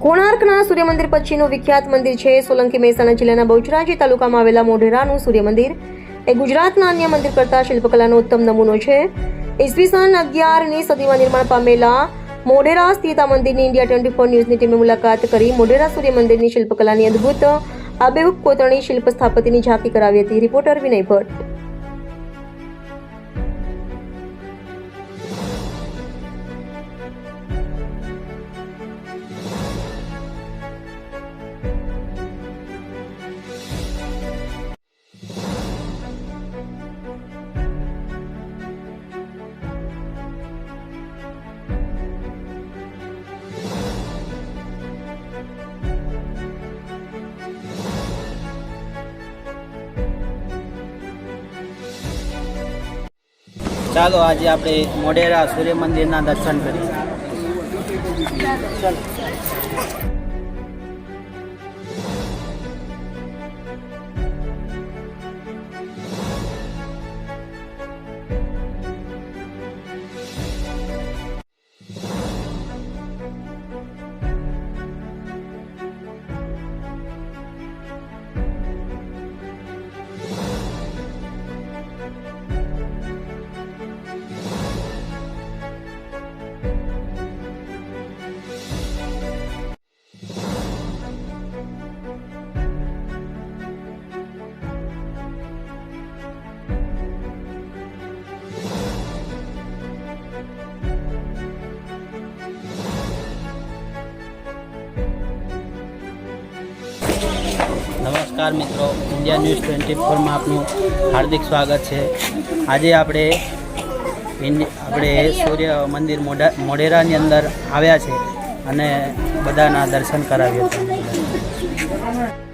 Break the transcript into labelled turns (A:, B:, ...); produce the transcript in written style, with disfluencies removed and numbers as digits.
A: કોણાર્કના સૂર્ય મંદિર પછીનું વિખ્યાત મંદિર છે સોલંકી મહેસાણા જિલ્લાના બહુચરાજી તાલુકામાં આવેલા મોઢેરાનું સૂર્ય મંદિર એ ગુજરાતના અન્ય મંદિર કરતા શિલ્પકલાનો ઉત્તમ નમૂનો છે. ઈસવીસન 11મી સદીમાં નિર્માણ પામેલા મોઢેરા સ્થિત આ મંદિરની ઇન્ડિયા 24 ન્યૂઝની ટીમે મુલાકાત કરી મોઢેરા સૂર્ય મંદિરની શિલ્પકલાની અદ્ભુત આબેહૂબ કોતરણી શિલ્પ સ્થાપત્યની ઝાંખી કરાવી હતી. રિપોર્ટર વિનય ભટ્ટ.
B: ચાલો આજે આપણે મોઢેરા સૂર્ય મંદિરના દર્શન કરીએ. ચાલો. નમસ્કાર મિત્રો, ઇન્ડિયા ન્યૂઝ 24માં આપનું હાર્દિક સ્વાગત છે. આજે આપણે સૂર્ય મંદિર મોઢેરાની અંદર આવ્યા છે અને બધાના દર્શન કરાવ્યા હતા.